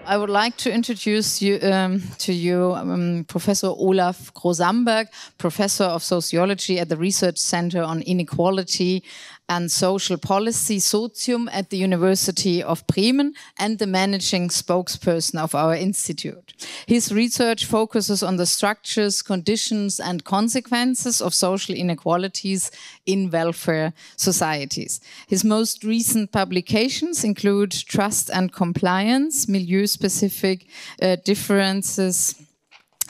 I would like to introduce you Professor Olaf Groh-Samberg, Professor of Sociology at the Research Center on Inequality and Social Policy, SOCIUM, at the University of Bremen, and the managing spokesperson of our institute. His research focuses on the structures, conditions, and consequences of social inequalities in welfare societies. His most recent publications include Trust and Compliance, Milieu-Specific Differences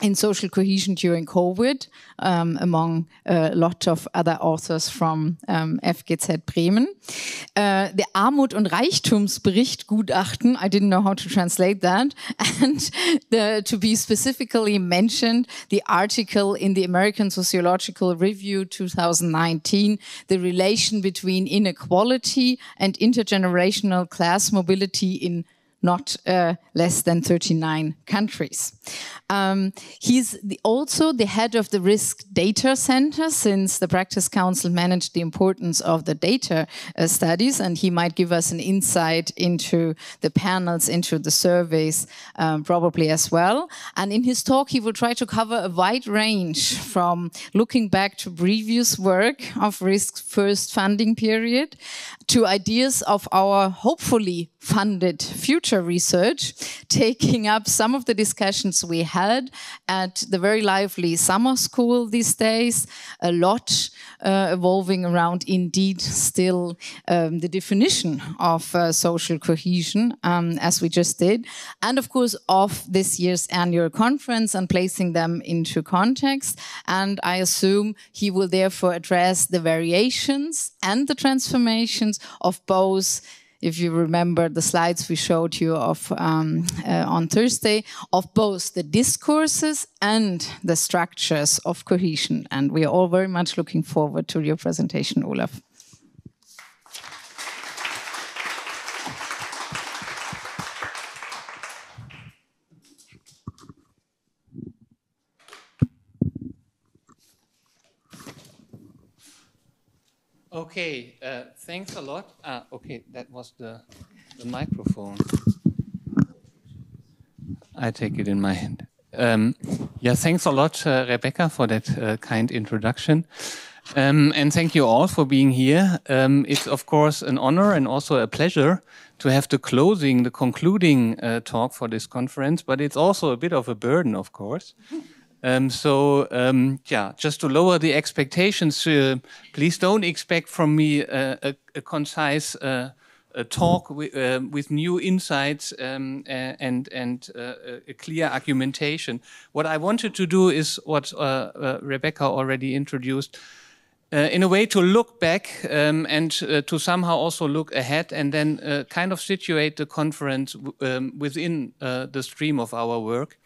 in Social Cohesion during COVID, among a lot of other authors from FGZ Bremen. The Armut- und Reichtumsbericht-Gutachten, I didn't know how to translate that, and to be specifically mentioned, the article in the American Sociological Review 2019, the relation between inequality and intergenerational class mobility in not less than 39 countries. He's also the head of the RISC Data Center, since the Practice Council managed the importance of the data studies, and he might give us an insight into the panels, into the surveys, probably as well. And in his talk, he will try to cover a wide range from looking back to previous work of RISC's first funding period to ideas of our hopefully funded future research, taking up some of the discussions we had at the very lively summer school these days, a lot evolving around indeed still the definition of social cohesion, as we just did, and of course of this year's annual conference and placing them into context. And I assume he will therefore address the variations and the transformations of both, if you remember the slides we showed you of on Thursday, of both the discourses and the structures of cohesion. And we are all very much looking forward to your presentation, Olaf. Okay, thanks a lot. Okay, that was the microphone. I take it in my hand. Yeah, thanks a lot, Rebecca, for that kind introduction. And thank you all for being here. It's, of course, an honor and also a pleasure to have the concluding talk for this conference, but it's also a bit of a burden, of course. Yeah, just to lower the expectations, please don't expect from me a concise talk with new insights and a clear argumentation. What I wanted to do is what Rebecca already introduced, in a way to look back and to somehow also look ahead, and then kind of situate the conference within the stream of our work.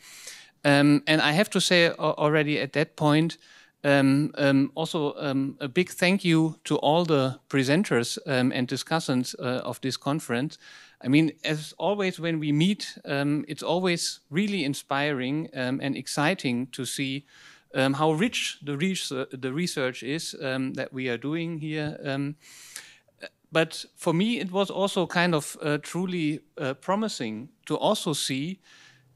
And I have to say already at that point, also a big thank you to all the presenters and discussants of this conference. I mean, as always when we meet, it's always really inspiring and exciting to see how rich the research is that we are doing here. But for me, it was also kind of truly promising to also see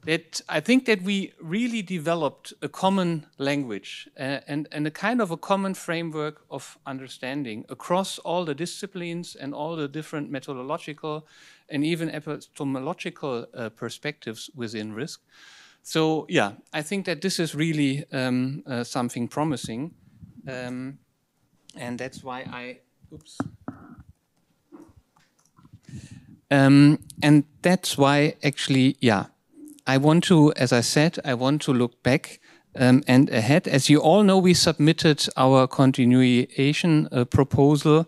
that I think that we really developed a common language and a kind of a common framework of understanding across all the disciplines and all the different methodological and even epistemological perspectives within RISC. So yeah, I think that this is really something promising, and that's why and that's why actually, yeah, I want to, as I said, I want to look back and ahead. As you all know, we submitted our continuation proposal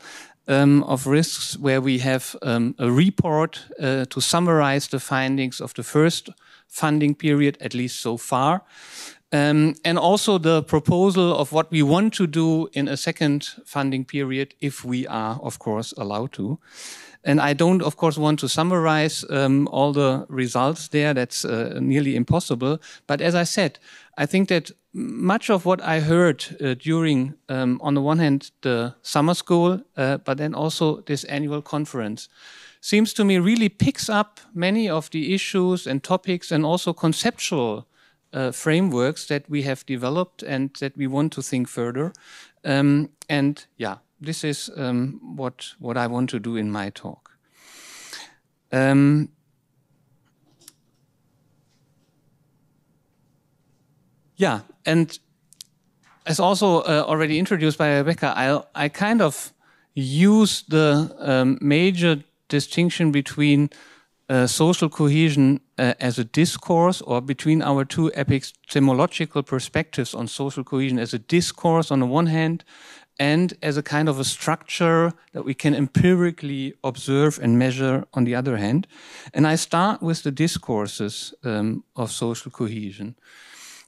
of RISCs, where we have a report to summarize the findings of the first funding period, at least so far, and also the proposal of what we want to do in a second funding period, if we are, of course, allowed to. And I don't, of course, want to summarize all the results there. That's nearly impossible. But as I said, I think that much of what I heard during, on the one hand, the summer school, but then also this annual conference, seems to me really picks up many of the issues and topics and also conceptual frameworks that we have developed and that we want to think further. And yeah, this is what I want to do in my talk. Yeah, and as also already introduced by Rebecca, I kind of use the major distinction between social cohesion as a discourse, or between our two epistemological perspectives on social cohesion as a discourse on the one hand, and as a kind of a structure that we can empirically observe and measure on the other hand. And I start with the discourses of social cohesion.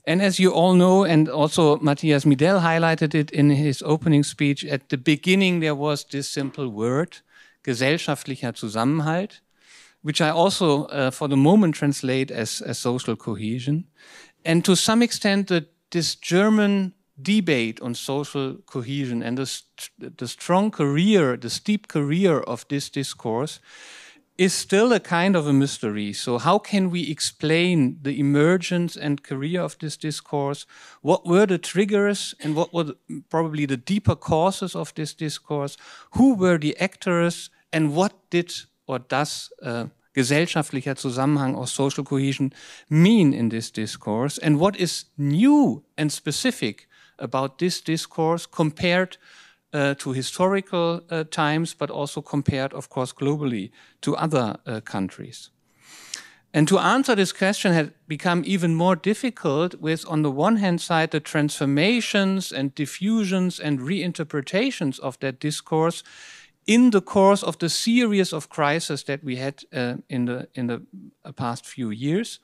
And as you all know, and also Matthias Midell highlighted it in his opening speech, at the beginning there was this simple word, gesellschaftlicher Zusammenhalt, which I also for the moment translate as social cohesion. And to some extent this German debate on social cohesion and the strong career, the steep career of this discourse is still a kind of a mystery. So how can we explain the emergence and career of this discourse? What were the triggers and what were probably the deeper causes of this discourse? Who were the actors and what did or does gesellschaftlicher Zusammenhang or social cohesion mean in this discourse? And what is new and specific about this discourse compared to historical times, but also compared, of course, globally to other countries. And to answer this question had become even more difficult with, on the one hand side, the transformations and diffusions and reinterpretations of that discourse in the course of the series of crises that we had in the past few years.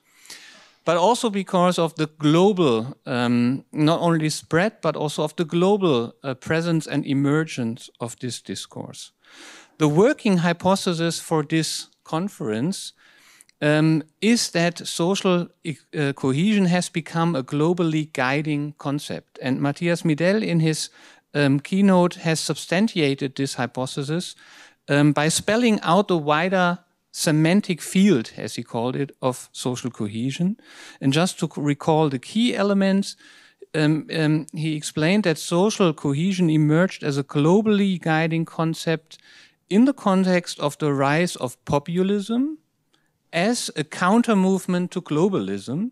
But also because of the global, not only spread, but also of the global presence and emergence of this discourse. The working hypothesis for this conference is that social cohesion has become a globally guiding concept. And Matthias Midell in his keynote has substantiated this hypothesis by spelling out the wider semantic field, as he called it, of social cohesion. And just to recall the key elements, he explained that social cohesion emerged as a globally guiding concept in the context of the rise of populism as a counter-movement to globalism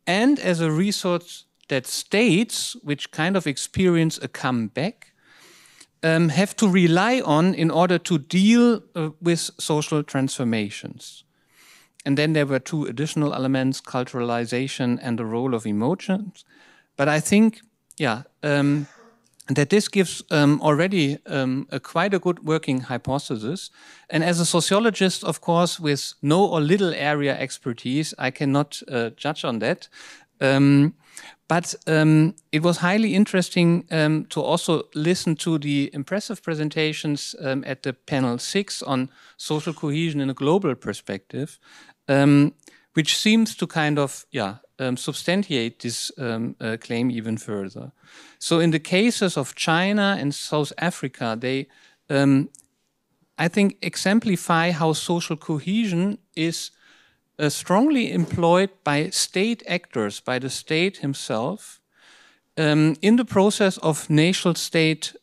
and as a resource that states, which kind of experience a comeback, have to rely on in order to deal with social transformations. And then there were two additional elements, culturalization and the role of emotions. But I think, yeah, that this gives already quite a good working hypothesis. And as a sociologist, of course, with no or little area expertise, I cannot judge on that. But it was highly interesting to also listen to the impressive presentations at the panel 6 on social cohesion in a global perspective, which seems to kind of, substantiate this claim even further. So in the cases of China and South Africa, they, I think, exemplify how social cohesion is strongly employed by state actors, by the state himself, in the process of national state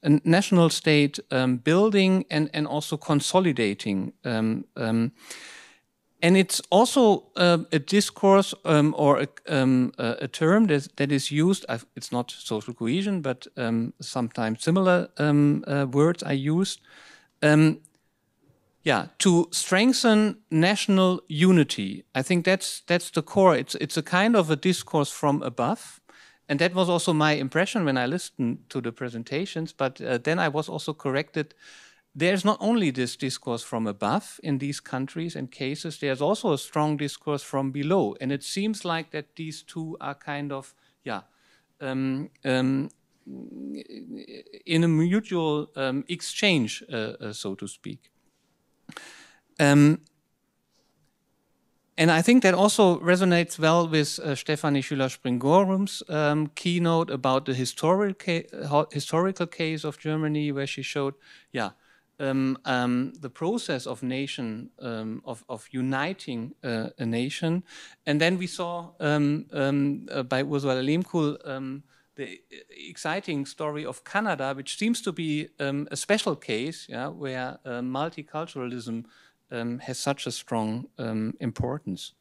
building and also consolidating. And it's also a discourse or a term that is used. It's not social cohesion, but sometimes similar words are used. To strengthen national unity. I think that's the core. It's a kind of a discourse from above. And that was also my impression when I listened to the presentations. But then I was also corrected. There's not only this discourse from above in these countries and cases, there's also a strong discourse from below. And it seems like that these two are kind of, in a mutual exchange, so to speak. And I think that also resonates well with Stefanie Schüler-Springorum's keynote about the historical case of Germany, where she showed, the process of nation, of uniting a nation. And then we saw by Ursula Lehmkuhl the exciting story of Canada, which seems to be a special case, where multiculturalism has such a strong importance.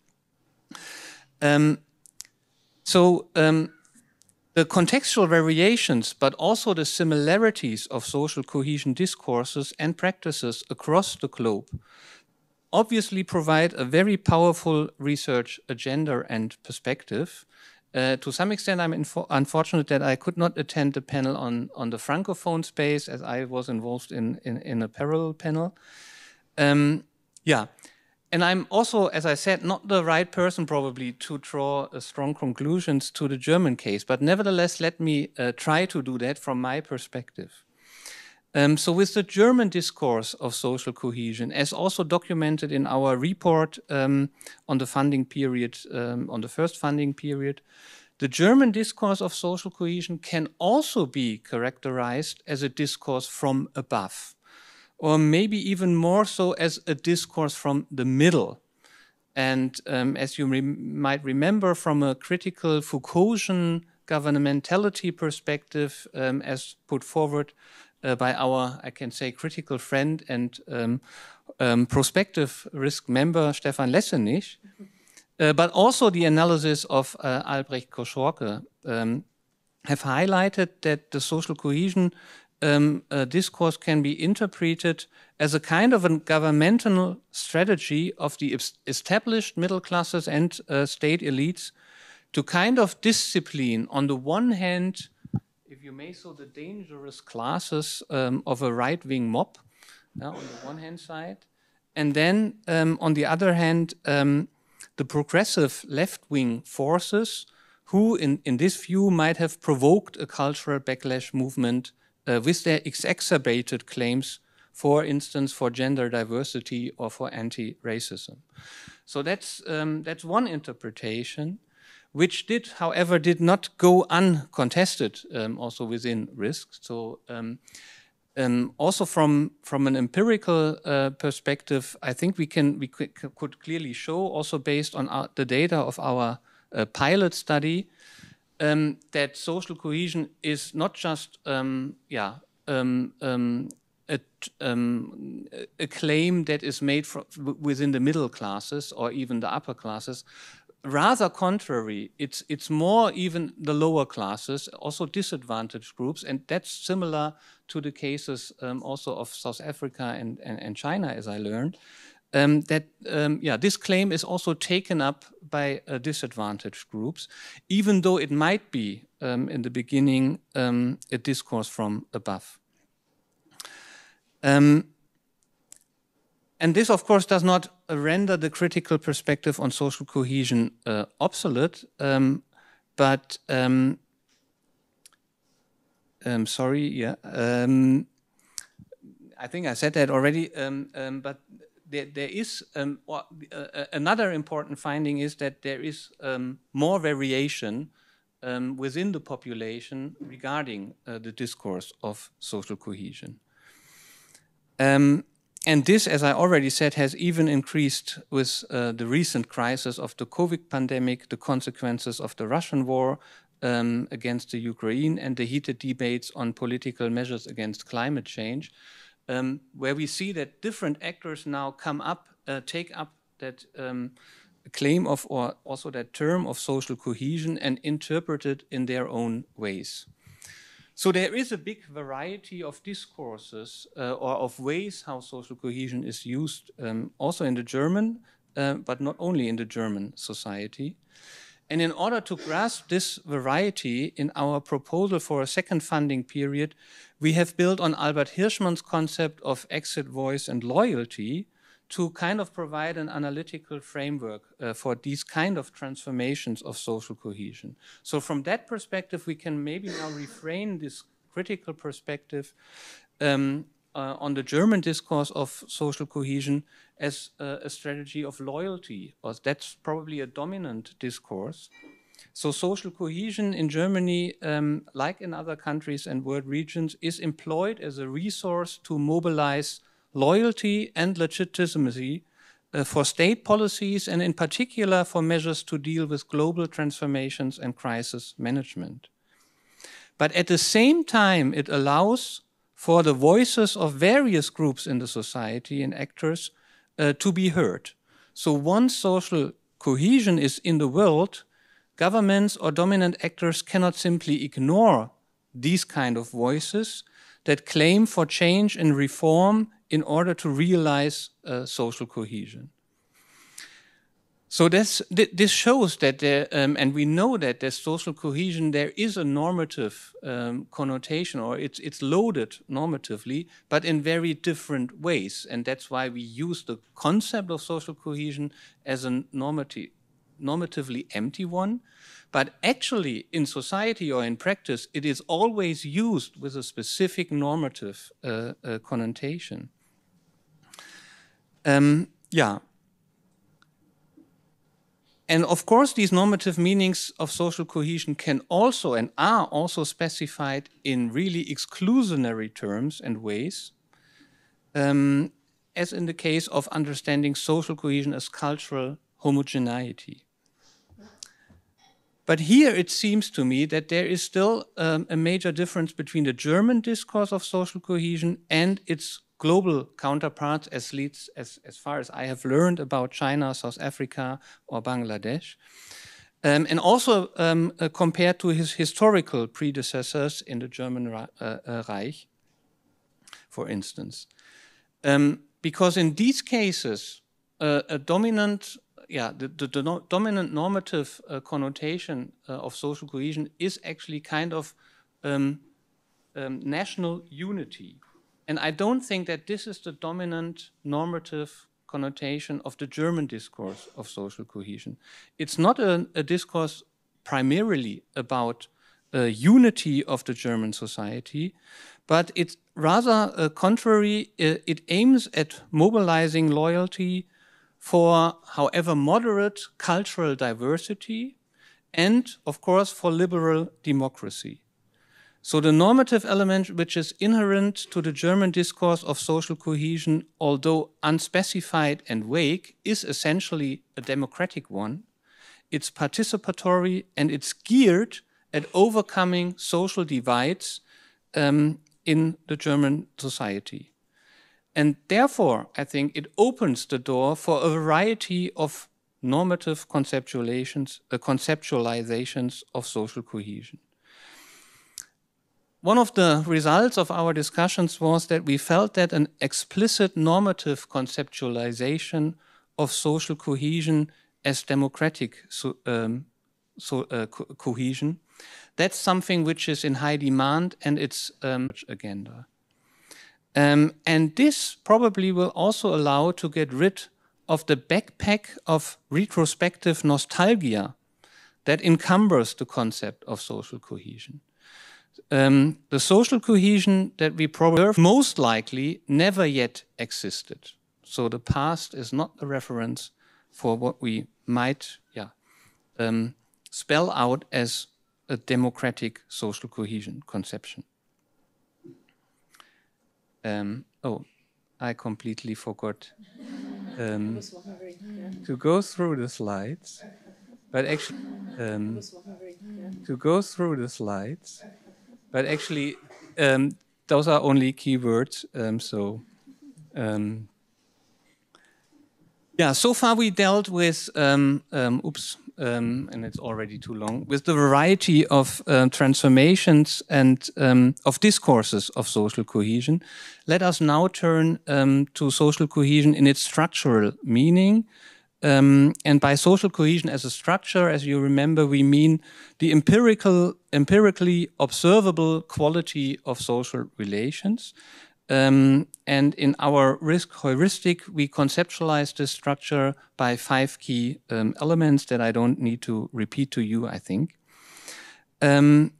The contextual variations, but also the similarities of social cohesion discourses and practices across the globe obviously provide a very powerful research agenda and perspective. To some extent, I'm unfortunate that I could not attend the panel on the Francophone space, as I was involved in a parallel panel. And I'm also, as I said, not the right person probably to draw strong conclusions to the German case, but nevertheless, let me try to do that from my perspective. So with the German discourse of social cohesion, as also documented in our report on the funding period, on the first funding period, the German discourse of social cohesion can also be characterized as a discourse from above, or maybe even more so as a discourse from the middle. And as you might remember from a critical Foucaultian governmentality perspective, as put forward by our, I can say, critical friend and prospective RISC member Stefan Lessenich, but also the analysis of Albrecht Koschorke have highlighted that the social cohesion discourse can be interpreted as a kind of a governmental strategy of the established middle classes and state elites to kind of discipline, on the one hand, if you may so, the dangerous classes of a right-wing mob, on the one hand side, and then on the other hand, the progressive left-wing forces who, in this view, might have provoked a cultural backlash movement with their exacerbated claims, for instance, for gender diversity or for anti-racism. So that's one interpretation, which however, did not go uncontested also within RISC. So also from an empirical perspective, I think we could clearly show, also based on the data of our pilot study, that social cohesion is not just a claim that is made within the middle classes or even the upper classes. Rather contrary, it's more even the lower classes, also disadvantaged groups, and that's similar to the cases also of South Africa and China, as I learned. This claim is also taken up by disadvantaged groups, even though it might be in the beginning a discourse from above. And this, of course, does not render the critical perspective on social cohesion obsolete, but I think I said that already, but there is another important finding is that there is more variation within the population regarding the discourse of social cohesion. And this, as I already said, has even increased with the recent crisis of the COVID pandemic, the consequences of the Russian war against the Ukraine, and the heated debates on political measures against climate change, where we see that different actors now take up that claim of, or also that term of social cohesion and interpret it in their own ways. So there is a big variety of discourses or of ways how social cohesion is used also in the German, but not only in the German society. And in order to grasp this variety in our proposal for a second funding period, we have built on Albert Hirschman's concept of exit, voice, and loyalty to kind of provide an analytical framework for these kind of transformations of social cohesion. So from that perspective, we can maybe now reframe this critical perspective on the German discourse of social cohesion as a strategy of loyalty, or that's probably a dominant discourse. So social cohesion in Germany, like in other countries and world regions, is employed as a resource to mobilize loyalty and legitimacy for state policies, and in particular for measures to deal with global transformations and crisis management. But at the same time, it allows for the voices of various groups in the society and actors to be heard. So once social cohesion is in the world, governments or dominant actors cannot simply ignore these kind of voices that claim for change and reform in order to realize social cohesion. So this shows that there, and we know that there's social cohesion, there is a normative connotation, or it's loaded normatively, but in very different ways. And that's why we use the concept of social cohesion as a normatively empty one. But actually in society or in practice, it is always used with a specific normative connotation. Yeah. And of course, these normative meanings of social cohesion can also and are also specified in really exclusionary terms and ways, as in the case of understanding social cohesion as cultural homogeneity. But here it seems to me that there is still a major difference between the German discourse of social cohesion and its global counterparts, as far as I have learned about China, South Africa, or Bangladesh, and also compared to his historical predecessors in the German Reich, for instance. Because in these cases, a dominant, the dominant normative connotation of social cohesion is actually kind of national unity. And I don't think that this is the dominant normative connotation of the German discourse of social cohesion. It's not a discourse primarily about unity of the German society, but it's rather contrary. It aims at mobilizing loyalty for, however moderate, cultural diversity and, of course, for liberal democracy. So the normative element which is inherent to the German discourse of social cohesion, although unspecified and vague, is essentially a democratic one. It's participatory and it's geared at overcoming social divides in the German society. And therefore, I think it opens the door for a variety of normative conceptualizations of social cohesion. One of the results of our discussions was that we felt that an explicit normative conceptualization of social cohesion as democratic cohesion, that's something which is in high demand, and it's agenda. And this probably will also allow to get rid of the backpack of retrospective nostalgia that encumbers the concept of social cohesion. The social cohesion that we probably most likely never yet existed. So the past is not the reference for what we might spell out as a democratic social cohesion conception. Oh, I completely forgot to go through the slides, but actually those are only keywords. So far we dealt with, and it's already too long, with the variety of transformations and of discourses of social cohesion. Let us now turn to social cohesion in its structural meaning. And by social cohesion as a structure, as you remember, we mean the empirically observable quality of social relations. And in our RISC heuristic, we conceptualize this structure by 5 key elements that I don't need to repeat to you, I think. In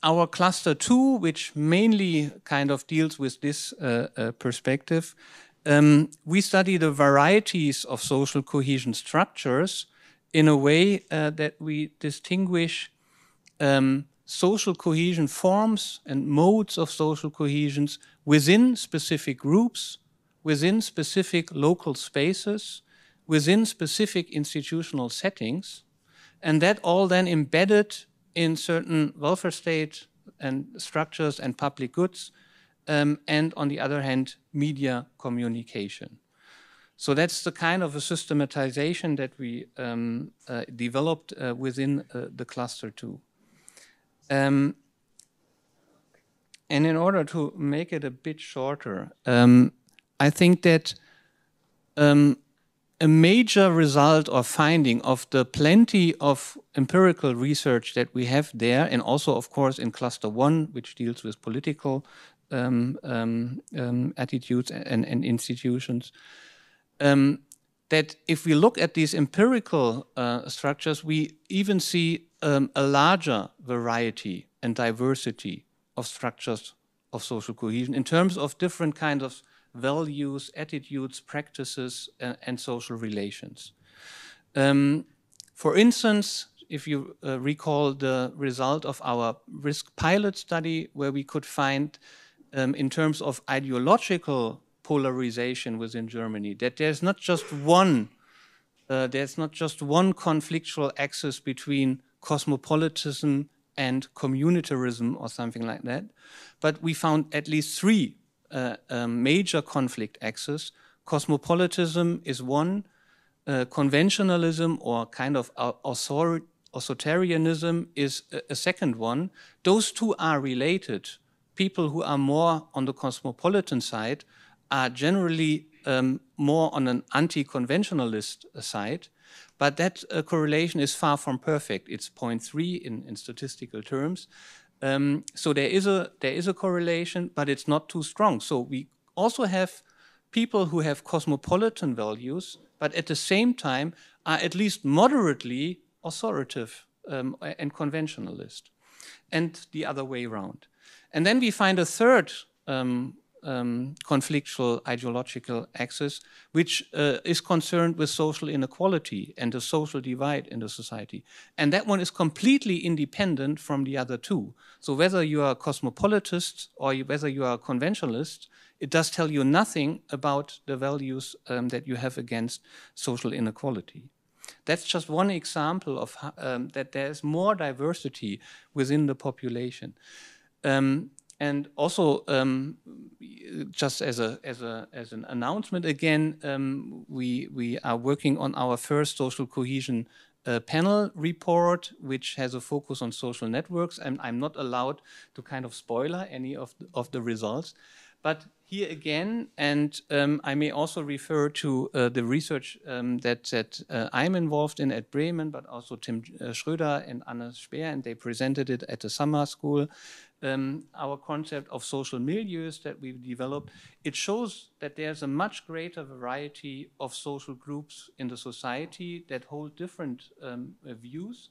our cluster 2, which mainly kind of deals with this perspective, we study the varieties of social cohesion structures in a way that we distinguish social cohesion forms and modes of social cohesions within specific groups, within specific local spaces, within specific institutional settings, and that all then embedded in certain welfare state and structures and public goods, and on the other hand, media communication. So that's the kind of a systematization that we developed within the cluster 2. And in order to make it a bit shorter, I think that a major result or finding of the plenty of empirical research that we have there, and also, of course, in cluster 1, which deals with political attitudes and institutions, that if we look at these empirical structures, we even see a larger variety and diversity of structures of social cohesion in terms of different kinds of values, attitudes, practices, and social relations. For instance, if you recall the result of our RISC pilot study, where we could find in terms of ideological polarization within Germany, that there's not just one conflictual axis between cosmopolitanism and communitarism or something like that, but we found at least 3 major conflict axes. Cosmopolitanism is one, conventionalism or kind of authoritarianism is a second one. Those 2 are related. People who are more on the cosmopolitan side are generally more on an anti-conventionalist side, but that correlation is far from perfect. It's 0.3 in statistical terms. So there is a correlation, but it's not too strong. So we also have people who have cosmopolitan values, but at the same time are at least moderately authoritative and conventionalist, and the other way around. And then we find a third conflictual ideological axis, which is concerned with social inequality and the social divide in the society. And that one is completely independent from the other 2. So whether you are a cosmopolitist or whether you are a conventionalist, it does tell you nothing about the values that you have against social inequality. That's just one example of that there's more diversity within the population. And also, just as an announcement again, we are working on our first social cohesion panel report, which has a focus on social networks, and I'm not allowed to kind of spoiler any of the results. But here again, and I may also refer to the research that I'm involved in at Bremen, but also Tim Schröder and Anne Speer, and they presented it at the summer school. Our concept of social milieus that we've developed, it shows that there's a much greater variety of social groups in the society that hold different views.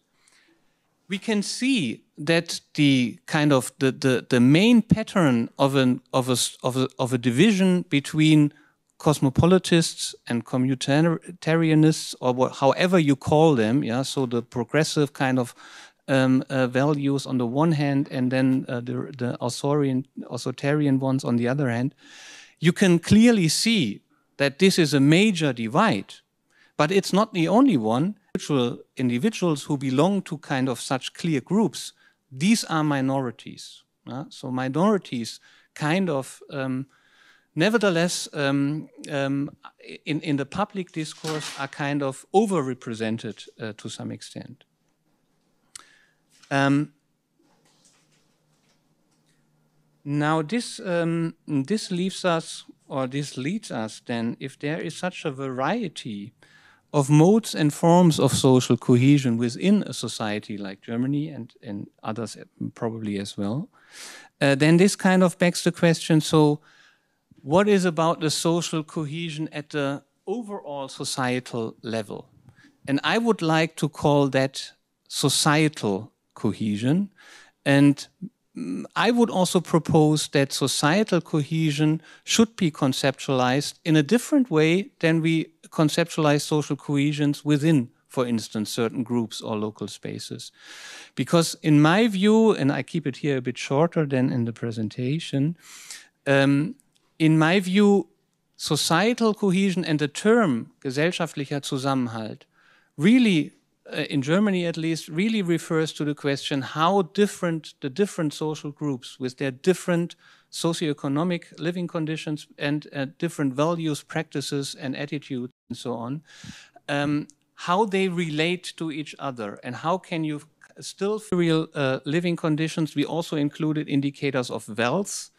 We can see that the kind of the main pattern of a division between cosmopolitists and communitarianists, or however you call them, yeah. So the progressive kind of values on the one hand, and then the authoritarian ones on the other hand. You can clearly see that this is a major divide, but it's not the only one. Individuals who belong to kind of such clear groups, these are minorities. So minorities kind of, nevertheless, in the public discourse are kind of overrepresented to some extent. Now this leaves us, or this leads us then, if there is such a variety of modes and forms of social cohesion within a society like Germany and others probably as well, then this kind of begs the question, so what is about the social cohesion at the overall societal level? And I would like to call that societal cohesion. And I would also propose that societal cohesion should be conceptualized in a different way than we conceptualize social cohesions within, for instance, certain groups or local spaces. Because in my view, and I keep it here a bit shorter than in the presentation, in my view, societal cohesion and the term gesellschaftlicher Zusammenhalt really, in Germany at least, really refers to the question how different the different social groups with their different socioeconomic living conditions and different values, practices and attitudes and so on, how they relate to each other and how can you still real living conditions. We also included indicators of wealth,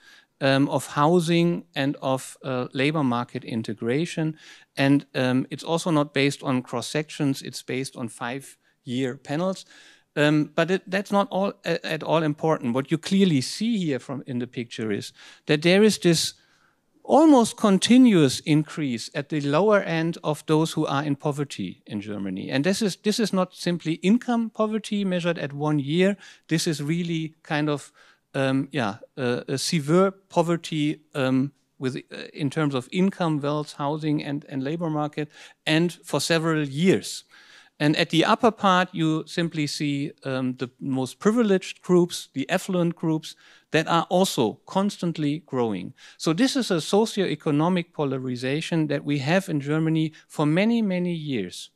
of housing and of labor market integration. And it's also not based on cross-sections, it's based on 5-year panels. But that's not at all important. What you clearly see here in the picture is that there is this almost continuous increase at the lower end of those who are in poverty in Germany. And this is not simply income poverty measured at 1 year. This is really kind of a severe poverty in terms of income, wealth, housing, and labor market, and for several years. And at the upper part, you simply see the most privileged groups, the affluent groups, that are also constantly growing. So this is a socioeconomic polarization that we have in Germany for many, many years.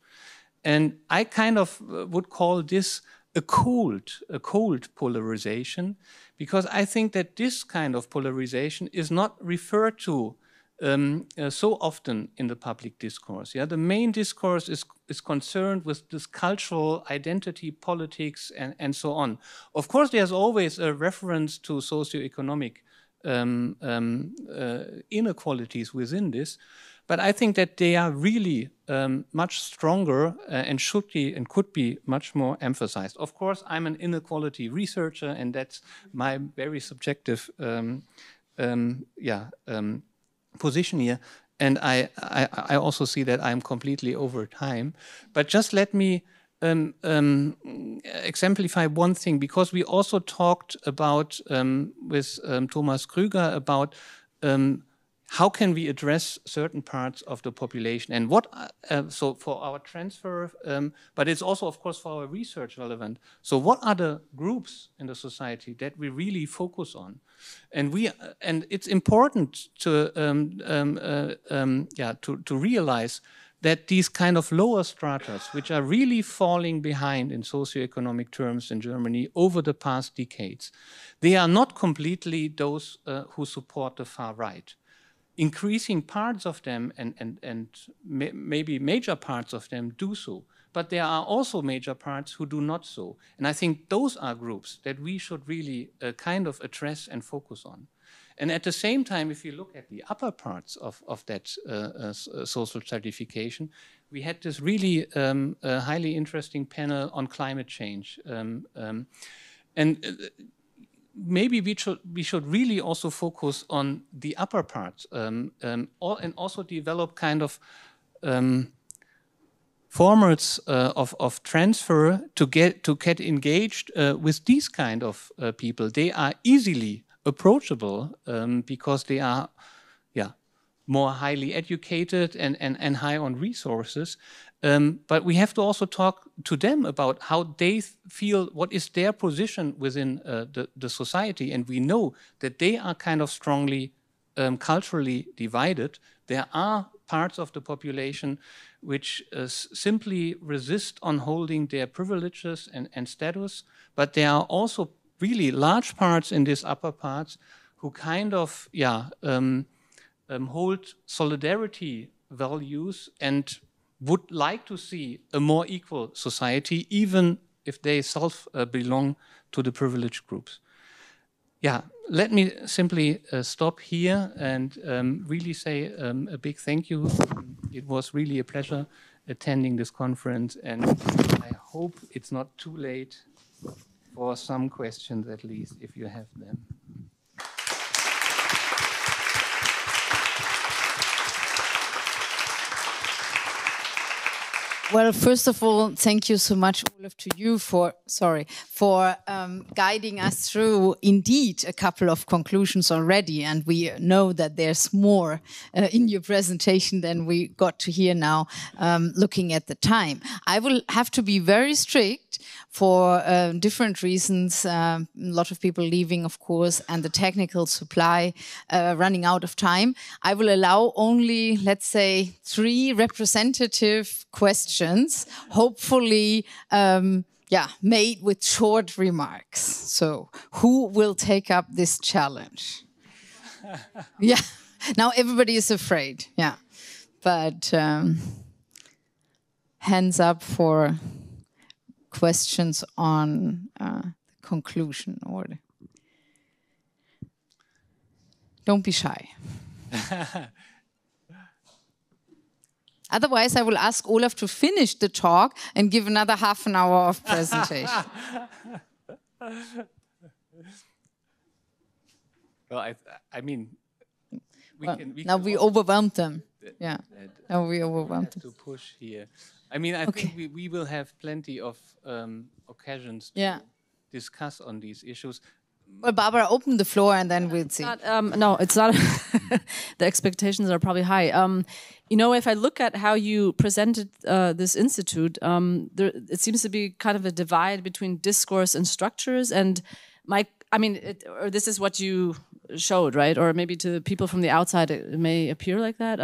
And I kind of would call this a cold polarization, because I think that this kind of polarization is not referred to so often in the public discourse. Yeah, the main discourse is concerned with this cultural identity, politics, and so on. Of course, there's always a reference to socioeconomic inequalities within this, but I think that they are really much stronger and should be and could be much more emphasized. Of course, I'm an inequality researcher, and that's my very subjective position here. And I also see that I'm completely over time. But just let me exemplify one thing, because we also talked about with Thomas Krüger about how can we address certain parts of the population, and what, so for our transfer, but it's also, of course, for our research relevant. So what are the groups in the society that we really focus on? And it's important to realize that these kind of lower stratas, which are really falling behind in socioeconomic terms in Germany over the past decades, they are not completely those who support the far right. Increasing parts of them and maybe major parts of them do so, but there are also major parts who do not so. And I think those are groups that we should really kind of address and focus on. And at the same time, if you look at the upper parts of that social stratification, we had this really highly interesting panel on climate change. Maybe we should really also focus on the upper parts and also develop kind of formats of transfer to get engaged with these kind of people. They are easily approachable because they are more highly educated and high on resources. But we have to also talk to them about how they feel, what is their position within the society. And we know that they are kind of strongly culturally divided. There are parts of the population which simply resist on holding their privileges and status, but there are also really large parts in these upper parts who kind of hold solidarity values and would like to see a more equal society, even if they belong to the privileged groups. Yeah, let me simply stop here and really say a big thank you. It was really a pleasure attending this conference, and I hope it's not too late for some questions, at least, if you have them. Well, first of all, thank you so much, Olaf, Olaf, to you for guiding us through indeed a couple of conclusions already, and we know that there's more in your presentation than we got to hear now. Looking at the time, I will have to be very strict for different reasons. A lot of people leaving, of course, and the technical supply running out of time. I will allow only, let's say, 3 representative questions, hopefully made with short remarks. So who will take up this challenge? Yeah, now everybody is afraid, yeah. But hands up for questions on the conclusion order. Don't be shy. Otherwise, I will ask Olaf to finish the talk and give another half an hour of presentation. Well, I mean, we overwhelmed them. Yeah, now we overwhelmed them. To push here. I mean, I think we will have plenty of occasions to discuss on these issues. Well, Barbara, open the floor and then we'll see. No, it's not. The expectations are probably high. You know, if I look at how you presented this institute, it seems to be kind of a divide between discourse and structures. And or this is what you showed, right? Or maybe to the people from the outside, it may appear like that.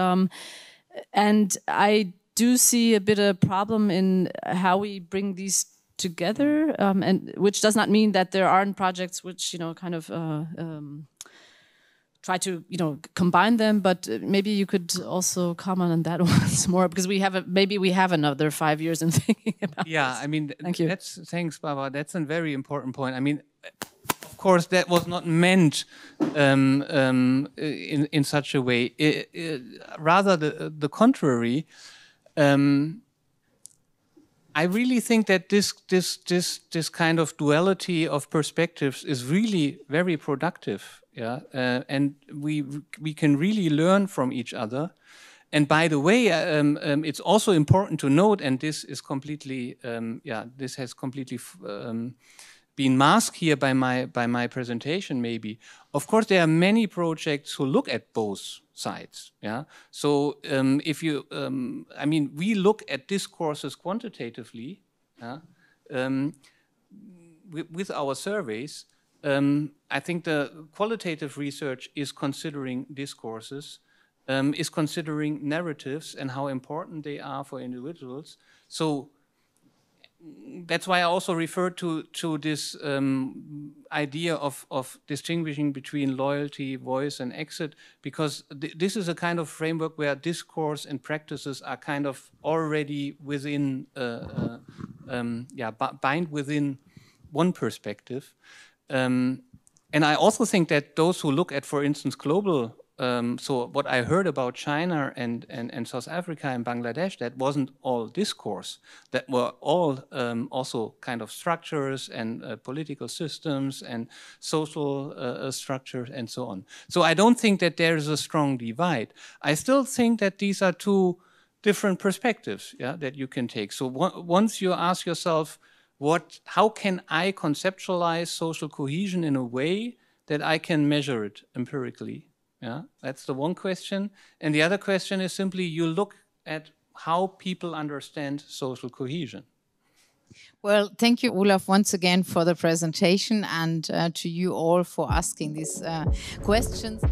And I do see a bit of a problem in how we bring these together, and which does not mean that there aren't projects which, kind of try to, combine them, but maybe you could also comment on that once more, because maybe we have another 5 years in thinking about this. I mean, thank you. Thanks, Barbara. That's a very important point. I mean, of course, that was not meant in such a way. Rather, the contrary. I really think that this kind of duality of perspectives is really very productive, and we can really learn from each other. And by the way, it's also important to note, and this is completely, this has completely been masked here by my presentation. Maybe, of course, there are many projects who look at both sides. So if you, I mean, we look at discourses quantitatively, with our surveys. I think the qualitative research is considering discourses, is considering narratives and how important they are for individuals. So that's why I also refer to this idea of distinguishing between loyalty, voice, and exit, because this is a kind of framework where discourse and practices are kind of already within, bind within one perspective. And I also think that those who look at, for instance, global, so what I heard about China and South Africa and Bangladesh, that wasn't all discourse. That were all also kind of structures and political systems and social structures and so on. So I don't think that there is a strong divide. I still think that these are two different perspectives, that you can take. So once you ask yourself, how can I conceptualize social cohesion in a way that I can measure it empirically? That's the one question. And the other question is simply you look at how people understand social cohesion. Well, thank you, Olaf, once again for the presentation, and to you all for asking these questions.